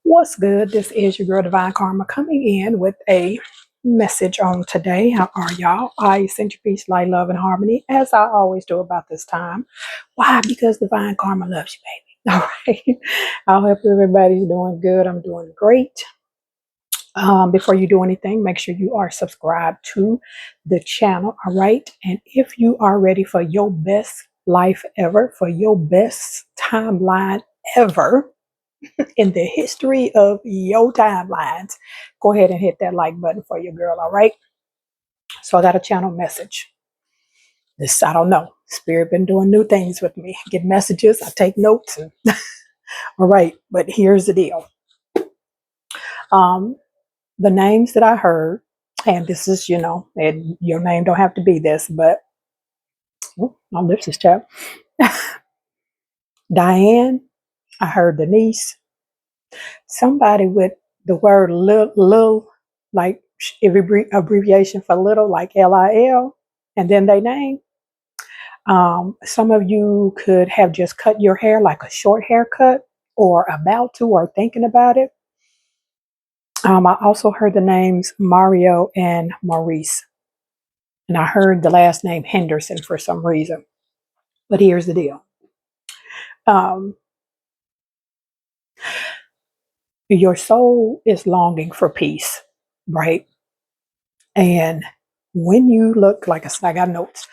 What's good? This is your girl Divine Karma coming in with a message on today. How are y'all? I send you peace, light, love, and harmony, as I always do about this time. Why? Because Divine Karma loves you, baby. All right. I hope everybody's doing good. I'm doing great. Before you do anything, make sure you are subscribed to the channel. All right. And if you are ready for your best life ever, for your best timeline ever, in the history of your timelines, go ahead and hit that like button for your girl. All right. So I got a channel message. This, I don't know. Spirit been doing new things with me. I get messages, I take notes. And all right. But here's the deal. Um, the names that I heard, and this is, and your name don't have to be this, but my lips is chapped. Diane, I heard Denise, somebody with the word lil, like abbreviation for little, like LIL, and then they name. Some of you could have just cut your hair like a short haircut, or about to, or thinking about it. I also heard the names Mario and Maurice, and I heard the last name Henderson for some reason. But here's the deal. Um, your soul is longing for peace, right? And when you look, like I got notes,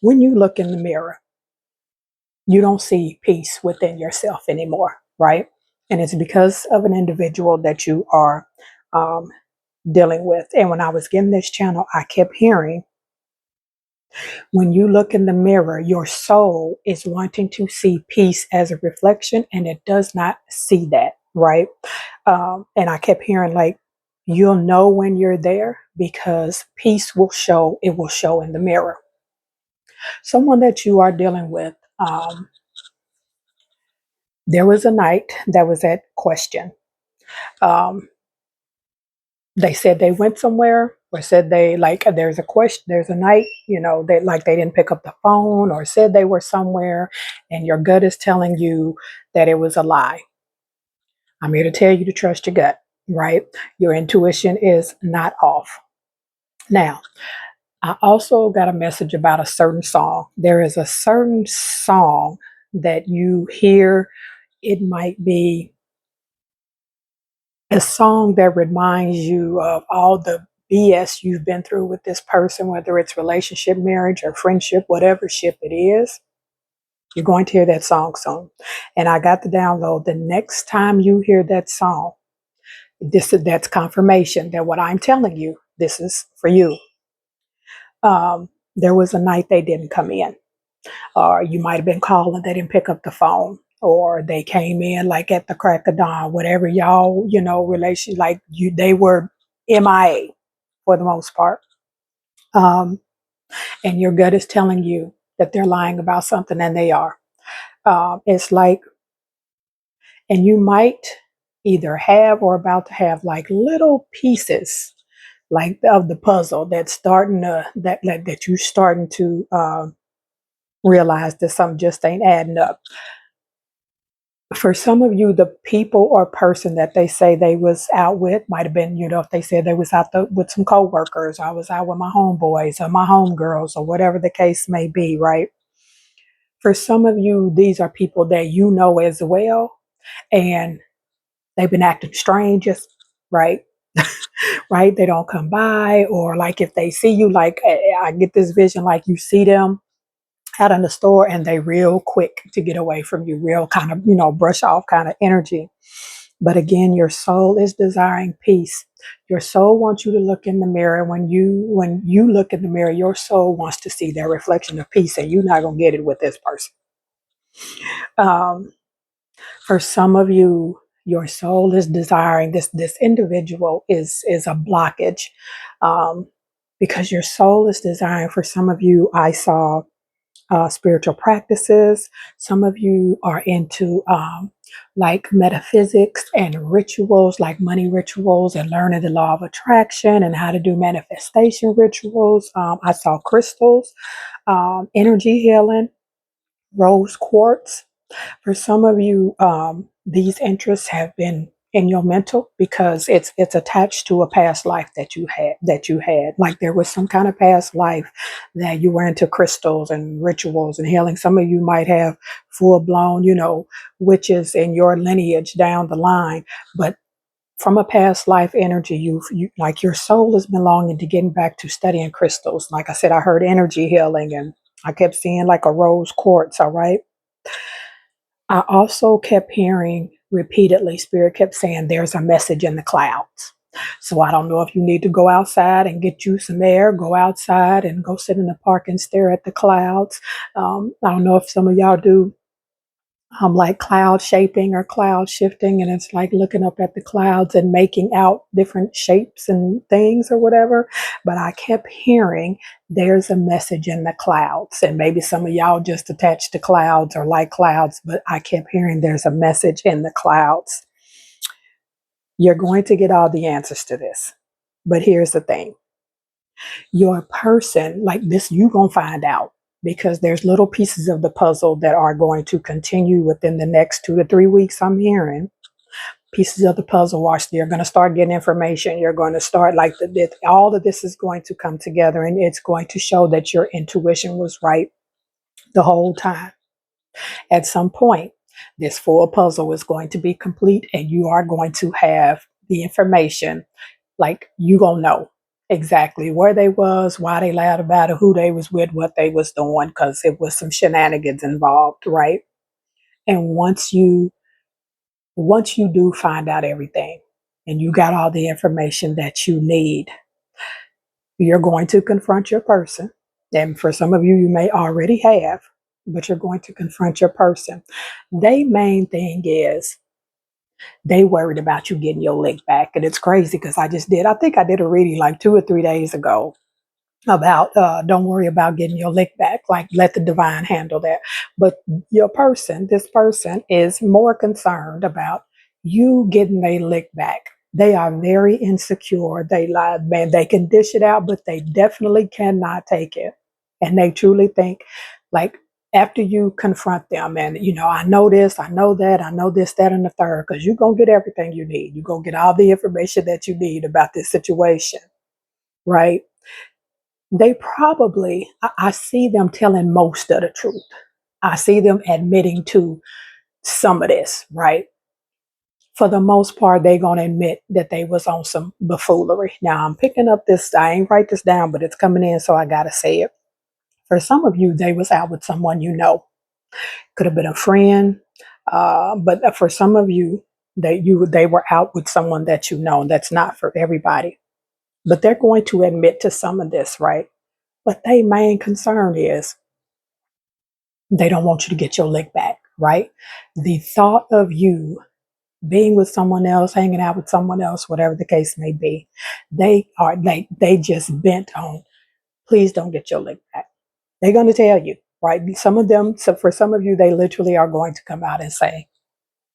when you look in the mirror, you don't see peace within yourself anymore, right? And it's because of an individual that you are um, dealing with. And when I was getting this channel, I kept hearing, when you look in the mirror, your soul is wanting to see peace as a reflection, and it does not see that, right? And I kept hearing, like, you'll know when you're there because peace will show, it will show in the mirror. Someone that you are dealing with, there was a night that was at question. Um, they said they went somewhere, or said they, like, there's a question, there's a night, they, like, they didn't pick up the phone, or said they were somewhere, and your gut is telling you that it was a lie. I'm here to tell you to trust your gut, right? Your intuition is not off. Now, I also got a message about a certain song. There is a certain song that you hear. It might be a song that reminds you of all the BS you've been through with this person, whether it's relationship, marriage, or friendship, whatever ship it is. You're going to hear that song soon. And I got the download. The next time you hear that song, that's confirmation that what I'm telling you, this is for you. There was a night they didn't come in, or you might have been calling, they didn't pick up the phone, or they came in like at the crack of dawn, whatever y'all, relation, like they were M.I.A. for the most part. And your gut is telling you that they're lying about something, and they are. It's like, and you might either have or about to have like little pieces, like of the puzzle that's starting to, that you're starting to realize that something just ain't adding up. For some of you, the people or person that they say they was out with might have been, if they said they was out with some coworkers, I was out with my homeboys or my homegirls, or whatever the case may be, right? For some of you, these are people that you know as well, and they've been acting strange, right? Right? They don't come by, or like if they see you, like I get this vision, like you see them out in the store and they real quick to get away from you, real kind of, brush off kind of energy. But again, your soul is desiring peace. Your soul wants you to look in the mirror. When you look in the mirror, your soul wants to see that reflection of peace, and you're not going to get it with this person. For some of you, your soul is desiring this individual is a blockage, because your soul is desiring. For some of you, I saw spiritual practices. Some of you are into like metaphysics and rituals, like money rituals, and learning the law of attraction and how to do manifestation rituals. I saw crystals, energy healing, rose quartz. For some of you, these interests have been in your mental, because it's attached to a past life that you had. Like there was some kind of past life that you were into crystals and rituals and healing. Some of you might have full blown, witches in your lineage down the line. But from a past life energy, you like your soul has been longing to getting back to studying crystals. Like I said, I heard energy healing, and I kept seeing like a rose quartz. All right. I also kept hearing repeatedly, Spirit kept saying, there's a message in the clouds. So I don't know if you need to go outside and get you some air, go outside and go sit in the park and stare at the clouds. I don't know if some of y'all do like cloud shaping or cloud shifting, and it's like looking up at the clouds and making out different shapes and things or whatever. But I kept hearing there's a message in the clouds, and maybe some of y'all just attached to clouds or like clouds, but I kept hearing there's a message in the clouds. You're going to get all the answers to this, but here's the thing: your person, like this, you gonna find out, because there's little pieces of the puzzle that are going to continue within the next 2 to 3 weeks. I'm hearing pieces of the puzzle. Watch, you're going to start getting information. You're going to start like all of this is going to come together, and it's going to show that your intuition was right the whole time. At some point, this full puzzle is going to be complete, and you are going to have the information. Like you gonna know exactly where they was, why they lied about it, who they was with, what they was doing, because it was some shenanigans involved, right? And once you do find out everything and you got all the information that you need, you're going to confront your person. And for some of you, you may already have, but you're going to confront your person. Their main thing is they worried about you getting your lick back. And it's crazy because I think I did a reading like 2 or 3 days ago about don't worry about getting your lick back, like let the divine handle that. But this person is more concerned about you getting their lick back. They are very insecure. They lie, man, they can dish it out, but they definitely cannot take it. And they truly think, like, after you confront them, and I know this, I know that, I know this, that, and the third, because you're gonna get everything you need. You're gonna get all the information that you need about this situation, right? They probably, I see them telling most of the truth. I see them admitting to some of this, right? For the most part, they're going to admit that they was on some buffoonery. Now, I'm picking up this, I ain't write this down, but it's coming in, so I got to say it. For some of you, they was out with someone you know. Could have been a friend, but for some of you, they were out with someone that you know. That's not for everybody. But they're going to admit to some of this, right? But their main concern is they don't want you to get your lick back, right? The thought of you being with someone else, hanging out with someone else, whatever the case may be, they just bent on, please don't get your lick back. They're going to tell you, right? Some of them, so for some of you, they literally are going to come out and say,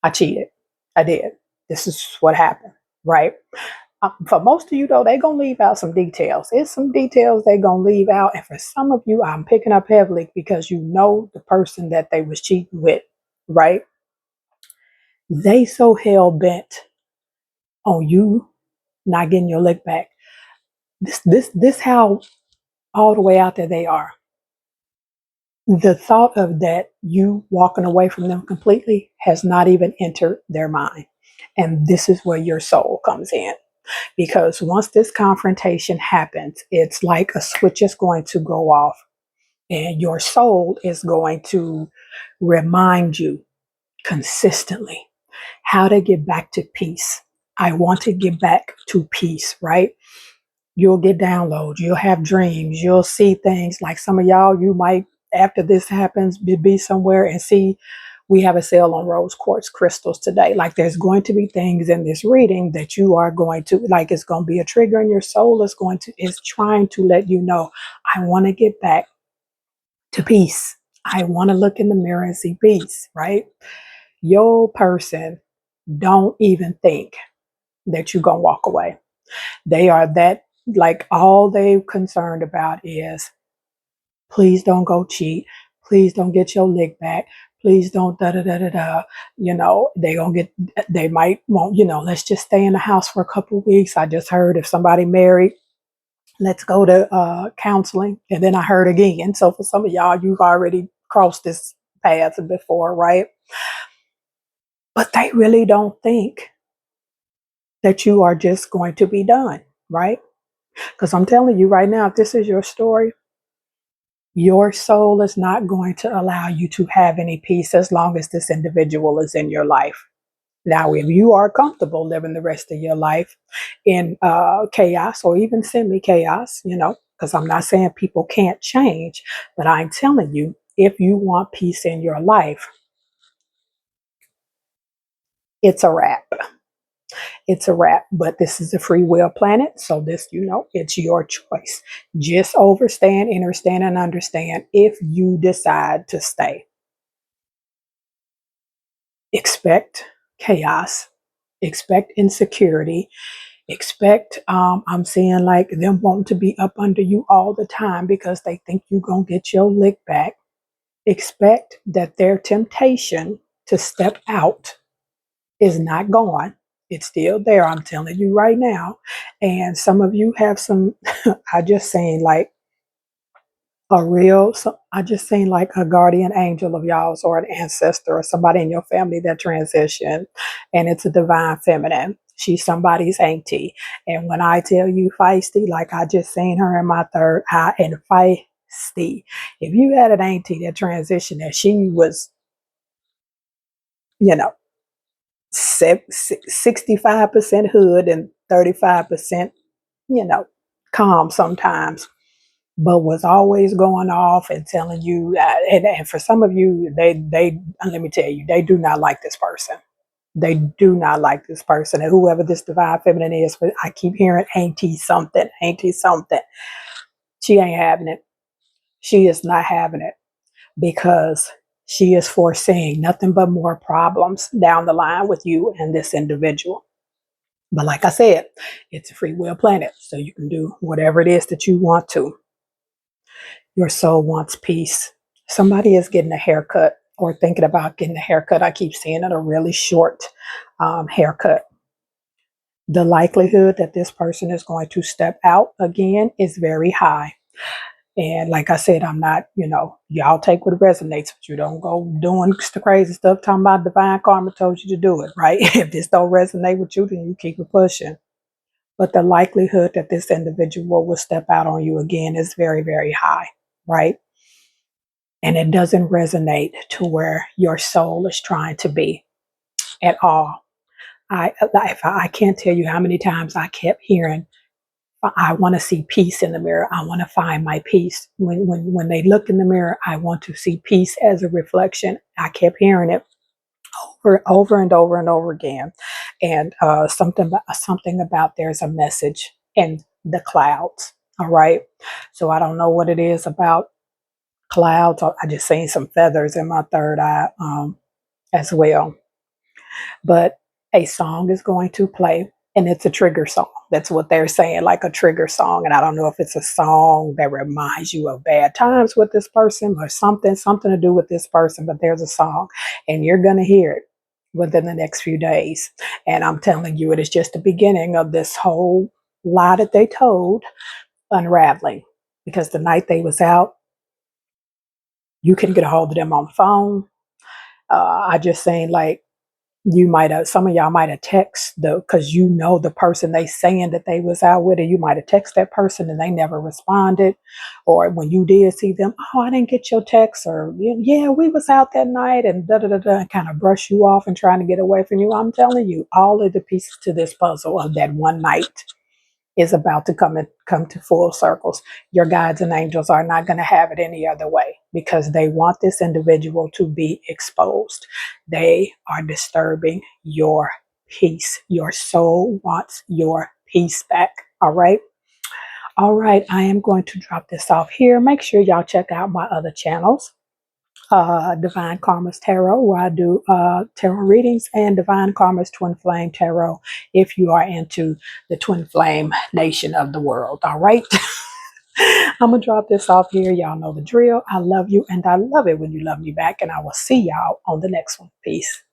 I cheated. I did. This is what happened, right? For most of you, though, they're going to leave out some details. It's some details they're going to leave out. And for some of you, I'm picking up heavily because you know the person that they was cheating with, right? They so hell bent on you not getting your lick back. This how all the way out there they are. The thought of that, you walking away from them completely, has not even entered their mind. And this is where your soul comes in. Because once this confrontation happens, it's like a switch is going to go off, and your soul is going to remind you consistently how to get back to peace. I want to get back to peace, right? You'll get downloads, you'll have dreams, you'll see things. Like some of y'all, you might, after this happens, be somewhere and see we have a sale on rose quartz crystals today. Like there's going to be things in this reading that you are going to, like, it's going to be a trigger, and your soul is trying to let you know, I want to get back to peace. I want to look in the mirror and see peace, right? Your person don't even think that you're going to walk away. They are that, like, all they concerned about is, please don't go cheat. Please don't get your lick back. Please don't da da da da da. They might won't, let's just stay in the house for a couple of weeks. I just heard if somebody married, let's go to counseling. And then I heard again. So for some of y'all, you've already crossed this path before, right? But they really don't think that you are just going to be done, right? Because I'm telling you right now, if this is your story, your soul is not going to allow you to have any peace as long as this individual is in your life. Now, if you are comfortable living the rest of your life in chaos or even semi chaos, because I'm not saying people can't change, but I'm telling you, if you want peace in your life, it's a wrap. It's a wrap. But this is a free will planet. So this, it's your choice. Just overstand, understand, and understand if you decide to stay. Expect chaos, expect insecurity, expect I'm seeing like them wanting to be up under you all the time because they think you're gonna get your lick back. Expect that their temptation to step out is not gone. It's still there. I'm telling you right now. And some of you have some I just saying like I just seen like a guardian angel of y'all's or an ancestor or somebody in your family that transitioned, and it's a divine feminine. She's somebody's auntie. And when I tell you feisty, like I just seen her in my third eye and feisty. If you had an auntie that transitioned and she was, you know, 65% hood and 35%, calm sometimes, but was always going off and telling you, and for some of you, they let me tell you, they do not like this person. They do not like this person, and whoever this divine feminine is, but I keep hearing auntie something, auntie something. She ain't having it. She is not having it because she is foreseeing nothing but more problems down the line with you and this individual. But like I said, it's a free will planet, so you can do whatever it is that you want to. Your soul wants peace. Somebody is getting a haircut or thinking about getting a haircut. I keep seeing it, a really short haircut. The likelihood that this person is going to step out again is very high. And like I said, I'm not, y'all take what resonates with you. Don't go doing the crazy stuff talking about divine karma told you to do it, right? If this don't resonate with you, then you keep it pushing. But the likelihood that this individual will step out on you again is very, very high, right? And it doesn't resonate to where your soul is trying to be at all. I can't tell you how many times I kept hearing, I want to see peace in the mirror. I want to find my peace. When they look in the mirror, I want to see peace as a reflection. I kept hearing it over and over and over again. And something about there's a message in the clouds. All right. So I don't know what it is about clouds. I just seen some feathers in my third eye as well. But a song is going to play, and it's a trigger song. That's what they're saying, like a trigger song. And I don't know if it's a song that reminds you of bad times with this person or something to do with this person, but there's a song, and you're going to hear it within the next few days. And I'm telling you, it is just the beginning of this whole lie that they told unraveling. Because the night they was out, you couldn't get a hold of them on the phone. I just saying like you might have some of y'all might have text because the person they saying that they was out with, and you might have text that person and they never responded, or when you did see them, oh, I didn't get your text, or yeah, we was out that night, and da da da da, kind of brush you off and trying to get away from you. I'm telling you, all of the pieces to this puzzle of that one night is about to come to full circles. Your guides and angels are not going to have it any other way because they want this individual to be exposed. They are disturbing your peace. Your soul wants your peace back. All right. All right. I am going to drop this off here. Make sure y'all check out my other channels. Divine Karma's Tarot, where I do tarot readings, and Divine Karma's Twin Flame Tarot, if you are into the Twin Flame nation of the world. All right. I'm going to drop this off here. Y'all know the drill. I love you, and I love it when you love me back. And I will see y'all on the next one. Peace.